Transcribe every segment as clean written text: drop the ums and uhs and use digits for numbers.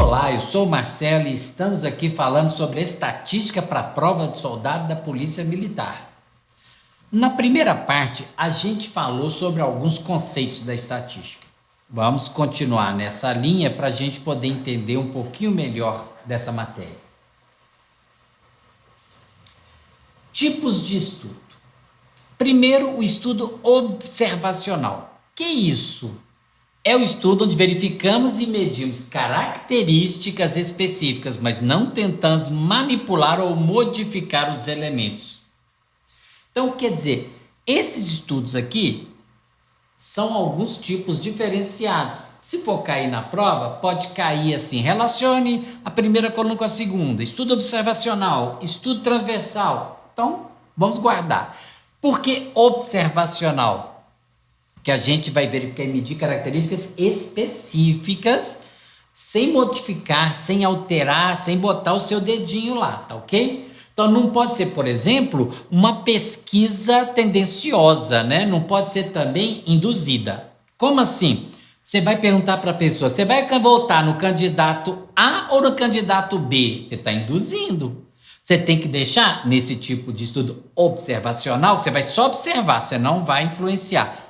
Olá, eu sou o Marcelo e estamos aqui falando sobre estatística para a prova de soldado da Polícia Militar. Na primeira parte, a gente falou sobre alguns conceitos da estatística. Vamos continuar nessa linha para a gente poder entender um pouquinho melhor dessa matéria. Tipos de estudo. Primeiro, o estudo observacional. Que isso? É o estudo onde verificamos e medimos características específicas, mas não tentamos manipular ou modificar os elementos. Então, quer dizer, esses estudos aqui são alguns tipos diferenciados. Se for cair na prova, pode cair assim, relacione a primeira coluna com a segunda, estudo observacional, estudo transversal. Então, vamos guardar. Por que observacional? Que a gente vai verificar e medir características específicas, sem modificar, sem alterar, sem botar o seu dedinho lá, tá ok? Então não pode ser, por exemplo, uma pesquisa tendenciosa, né? Não pode ser também induzida. Como assim? Você vai perguntar para a pessoa, você vai votar no candidato A ou no candidato B? Você está induzindo. Você tem que deixar nesse tipo de estudo observacional, você vai só observar, você não vai influenciar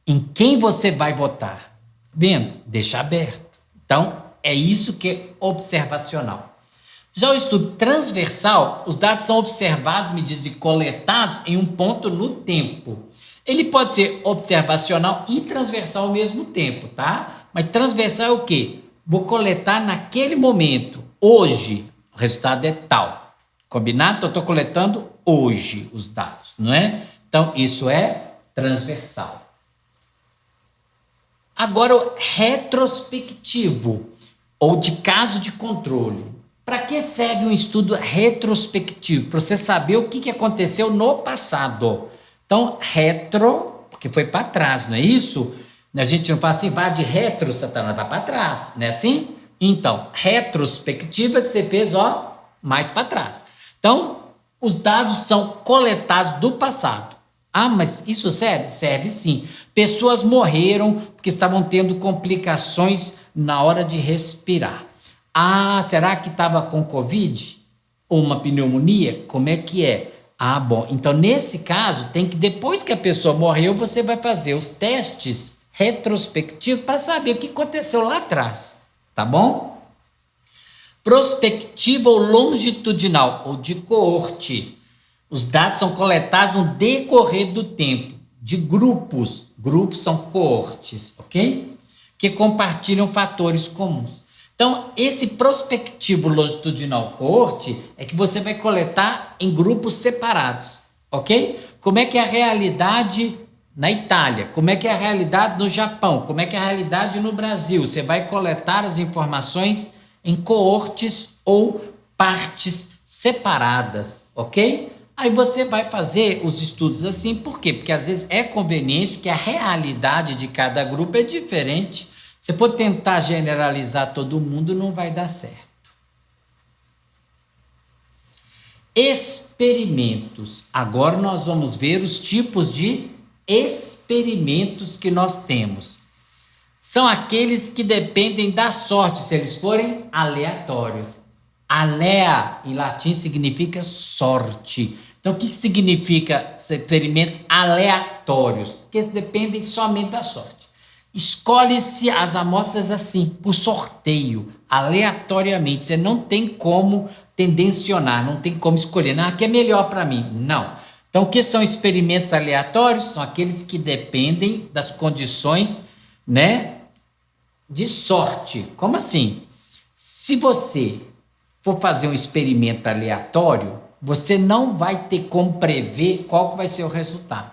em quem você vai votar. Vendo? Deixa aberto. Então, é isso que é observacional. Já o estudo transversal, os dados são observados, medidos e coletados em um ponto no tempo. Ele pode ser observacional e transversal ao mesmo tempo, tá? Mas transversal é o quê? Vou coletar naquele momento. Hoje, o resultado é tal. Combinado? Então, eu estou coletando hoje os dados, não é? Então, isso é transversal. Agora, o retrospectivo, ou de caso de controle. Para que serve um estudo retrospectivo? Para você saber o que aconteceu no passado. Então, retro, porque foi para trás, não é isso? A gente não fala assim, vai de retro, Satanás, vai para trás, não é assim? Então, retrospectiva que você fez, ó, mais para trás. Então, os dados são coletados do passado. Ah, mas isso serve? Serve sim. Pessoas morreram porque estavam tendo complicações na hora de respirar. Ah, será que estava com Covid? Ou uma pneumonia? Como é que é? Ah, bom. Então, nesse caso, tem que, depois que a pessoa morreu, você vai fazer os testes retrospectivos para saber o que aconteceu lá atrás. Tá bom? Prospectiva ou longitudinal, ou de coorte. Os dados são coletados no decorrer do tempo, de grupos. Grupos são coortes, ok? Que compartilham fatores comuns. Então, esse prospectivo longitudinal coorte é que você vai coletar em grupos separados, ok? Como é que é a realidade na Itália? Como é que é a realidade no Japão? Como é que é a realidade no Brasil? Você vai coletar as informações em coortes ou partes separadas, ok? Aí você vai fazer os estudos assim, por quê? Porque às vezes é conveniente que a realidade de cada grupo é diferente. Se for tentar generalizar todo mundo, não vai dar certo. Experimentos. Agora nós vamos ver os tipos de experimentos que nós temos. São aqueles que dependem da sorte, se eles forem aleatórios. Alea, em latim, significa sorte. Então, o que significa experimentos aleatórios? Que dependem somente da sorte. Escolhe-se as amostras assim, por sorteio, aleatoriamente. Você não tem como tendencionar, não tem como escolher. Não, aqui é melhor para mim. Não. Então, o que são experimentos aleatórios? São aqueles que dependem das condições, né, de sorte. Como assim? Se você for fazer um experimento aleatório, você não vai ter como prever qual que vai ser o resultado.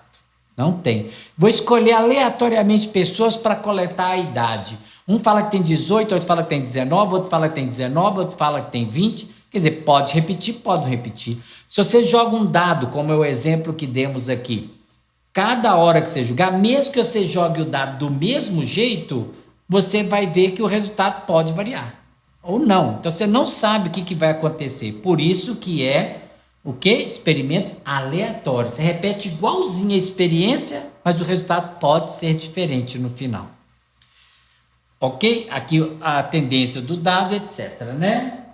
Não tem. Vou escolher aleatoriamente pessoas para coletar a idade. Um fala que tem 18, outro fala que tem 19, outro fala que tem 19, outro fala que tem 20. Quer dizer, pode repetir, pode não repetir. Se você joga um dado, como é o exemplo que demos aqui, cada hora que você jogar, mesmo que você jogue o dado do mesmo jeito, você vai ver que o resultado pode variar. Ou não. Então, você não sabe o que vai acontecer. Por isso que é o quê? Experimento aleatório. Você repete igualzinho a experiência, mas o resultado pode ser diferente no final. Ok? Aqui a tendência do dado, etc, né?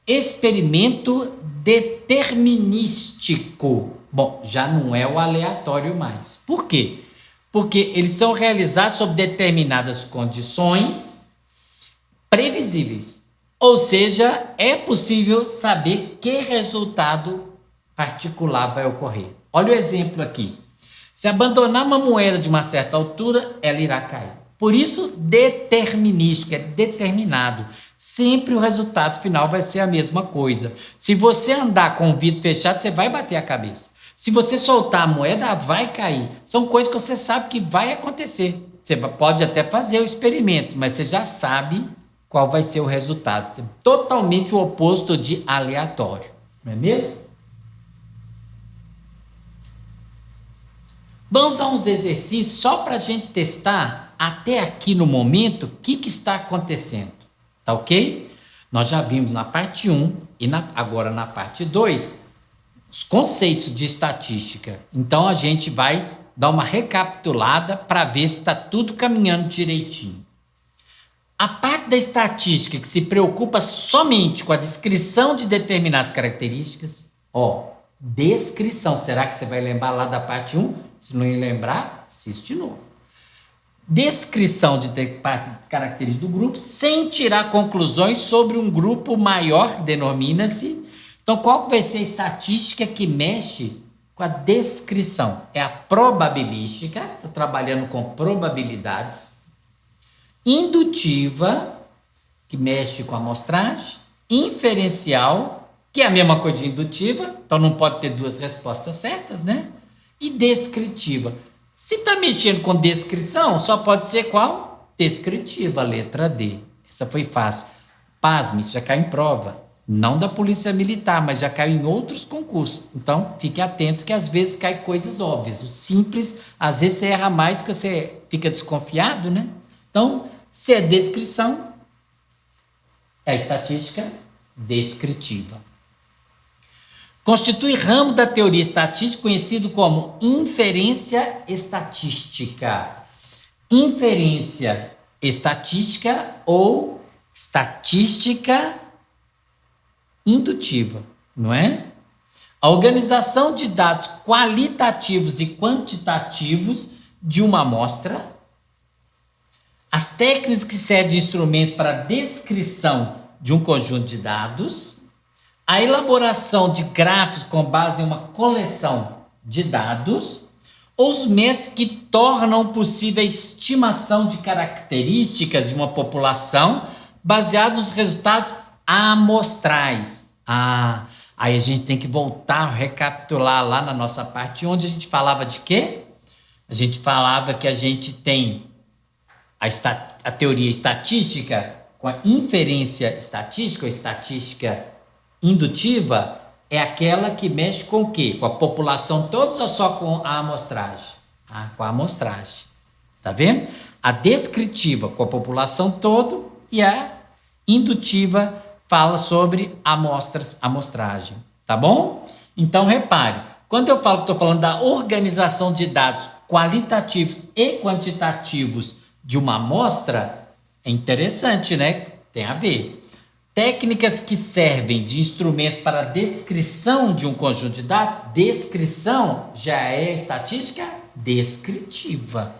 Experimento determinístico. Bom, já não é o aleatório mais. Por quê? Porque eles são realizados sob determinadas condições previsíveis. Ou seja, é possível saber que resultado particular vai ocorrer. Olha o exemplo aqui. Se abandonar uma moeda de uma certa altura, ela irá cair. Por isso, determinístico, é determinado. Sempre o resultado final vai ser a mesma coisa. Se você andar com o vidro fechado, você vai bater a cabeça. Se você soltar a moeda, ela vai cair. São coisas que você sabe que vai acontecer. Você pode até fazer o experimento, mas você já sabe qual vai ser o resultado. É totalmente o oposto de aleatório, não é mesmo? Vamos a uns exercícios só para a gente testar até aqui no momento o que está acontecendo, tá ok? Nós já vimos na parte 1 e agora na parte 2 os conceitos de estatística. Então a gente vai dar uma recapitulada para ver se está tudo caminhando direitinho. A parte da estatística que se preocupa somente com a descrição de determinadas características, descrição, será que você vai lembrar lá da parte 1? Se não lembrar, assiste de novo. Descrição de características do grupo sem tirar conclusões sobre um grupo maior, denomina-se. Então, qual que vai ser a estatística que mexe com a descrição? É a probabilística, estou trabalhando com probabilidades. Indutiva, que mexe com a amostragem. Inferencial, que é a mesma coisa de indutiva, então não pode ter duas respostas certas, né? E descritiva. Se está mexendo com descrição, só pode ser qual? Descritiva, letra D. Essa foi fácil. Pasme, isso já caiu em prova. Não da Polícia Militar, mas já caiu em outros concursos. Então, fique atento que às vezes cai coisas óbvias. O simples, às vezes você erra mais que você fica desconfiado, né? Então, se é descrição, é estatística descritiva. Constitui ramo da teoria estatística conhecido como inferência estatística. Inferência estatística ou estatística indutiva, não é? A organização de dados qualitativos e quantitativos de uma amostra. As técnicas que servem de instrumentos para a descrição de um conjunto de dados. A elaboração de gráficos com base em uma coleção de dados, ou os métodos que tornam possível a estimação de características de uma população baseados nos resultados amostrais. Aí a gente tem que voltar a recapitular lá na nossa parte onde a gente falava de quê? A gente falava que a gente tem a teoria estatística com a inferência estatística ou estatística indutiva é aquela que mexe com o quê? Com a população toda ou só com a amostragem? Com a amostragem. Tá vendo? A descritiva com a população toda e a indutiva fala sobre amostragem. Tá bom? Então, repare. Quando eu falo que estou falando da organização de dados qualitativos e quantitativos de uma amostra, é interessante, né? Tem a ver. Técnicas que servem de instrumentos para a descrição de um conjunto de dados. Descrição já é estatística descritiva.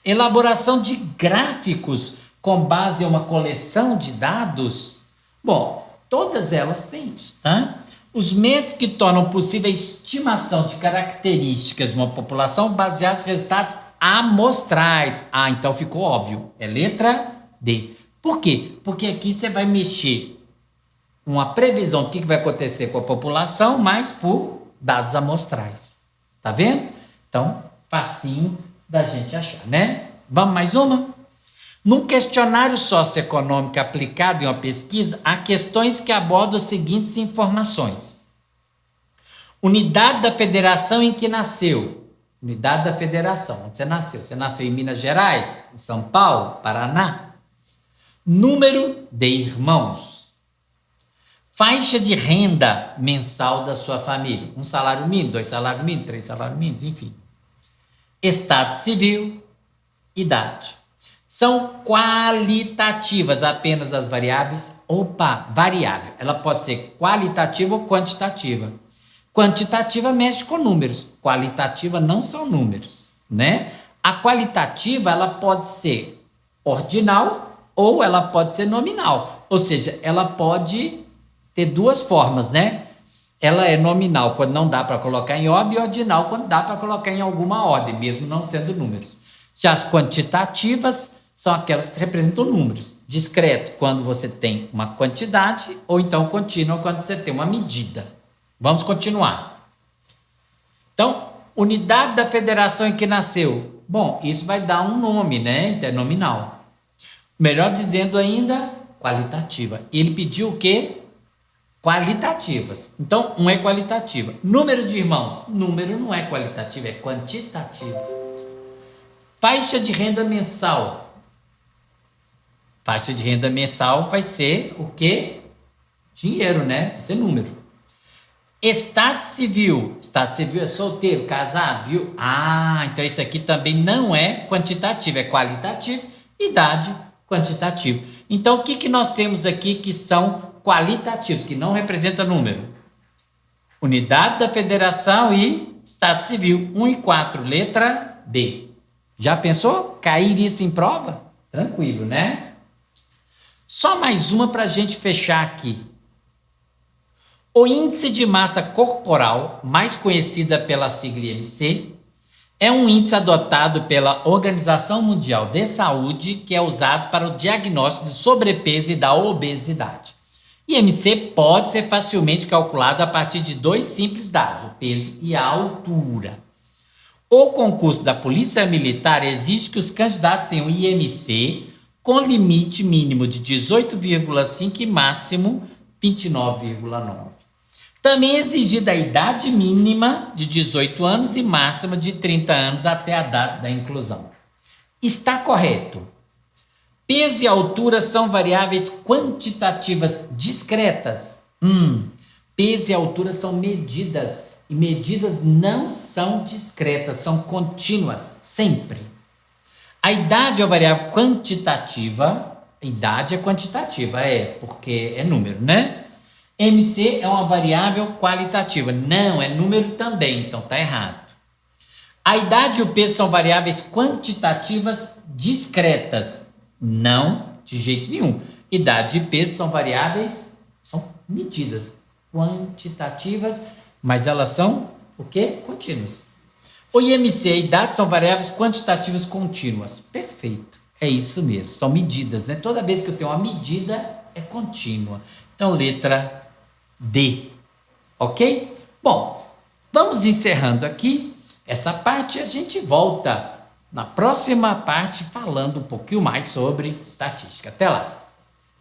Elaboração de gráficos com base em uma coleção de dados. Bom, todas elas têm isso, tá? Os métodos que tornam possível a estimação de características de uma população baseados em resultados amostrais. Então ficou óbvio. É letra D. Por quê? Porque aqui você vai mexer uma previsão do que vai acontecer com a população, mas por dados amostrais. Tá vendo? Então, facinho da gente achar, né? Vamos mais uma? Num questionário socioeconômico aplicado em uma pesquisa, há questões que abordam as seguintes informações. Unidade da federação em que nasceu. Unidade da federação, onde você nasceu? Você nasceu em Minas Gerais, em São Paulo, Paraná? Número de irmãos. Faixa de renda mensal da sua família. 1 salário mínimo, 2 salários mínimos, 3 salários mínimos, enfim. Estado civil, idade. São qualitativas apenas as variáveis? Opa, variável. Ela pode ser qualitativa ou quantitativa. Quantitativa mexe com números, qualitativa não são números, né? A qualitativa, ela pode ser ordinal ou ela pode ser nominal. Ou seja, ela pode ter duas formas, né? Ela é nominal quando não dá para colocar em ordem e ordinal quando dá para colocar em alguma ordem, mesmo não sendo números. Já as quantitativas são aquelas que representam números. Discreto quando você tem uma quantidade ou então contínuo quando você tem uma medida. Vamos continuar. Então, unidade da federação em que nasceu. Bom, isso vai dar um nome, né? Então, é nominal. Melhor dizendo ainda, qualitativa. Ele pediu o quê? Qualitativas. Então, um é qualitativa. Número de irmãos. Número não é qualitativo, é quantitativo. Faixa de renda mensal. Faixa de renda mensal vai ser o quê? Dinheiro, né? Vai ser número. Estado civil. Estado civil é solteiro, casado, viu? Ah, então isso aqui também não é quantitativo, é qualitativo. Idade, quantitativo. Então, o que nós temos aqui que são qualitativos, que não representa número? Unidade da federação e Estado civil. 1 e 4, letra D. Já pensou? Cair isso em prova? Tranquilo, né? Só mais uma para a gente fechar aqui. O índice de massa corporal, mais conhecida pela sigla IMC, é um índice adotado pela Organização Mundial de Saúde que é usado para o diagnóstico de sobrepeso e da obesidade. IMC pode ser facilmente calculado a partir de dois simples dados, o peso e a altura. O concurso da Polícia Militar exige que os candidatos tenham IMC com limite mínimo de 18,5 e máximo 29,9. Também é exigida a idade mínima de 18 anos e máxima de 30 anos até a data da inclusão. Está correto. Peso e altura são variáveis quantitativas discretas. Peso e altura são medidas. E medidas não são discretas, são contínuas, sempre. A idade é uma variável quantitativa. Idade é quantitativa, porque é número, né? MC é uma variável qualitativa. Não, é número também, então tá errado. A idade e o peso são variáveis quantitativas discretas. Não, de jeito nenhum. Idade e peso são variáveis, são medidas quantitativas, mas elas são o quê? Contínuas. O IMC e a idade são variáveis quantitativas contínuas. Perfeito. É isso mesmo, são medidas, né? Toda vez que eu tenho uma medida, é contínua. Então, letra D, ok? Bom, vamos encerrando aqui essa parte e a gente volta na próxima parte falando um pouquinho mais sobre estatística. Até lá!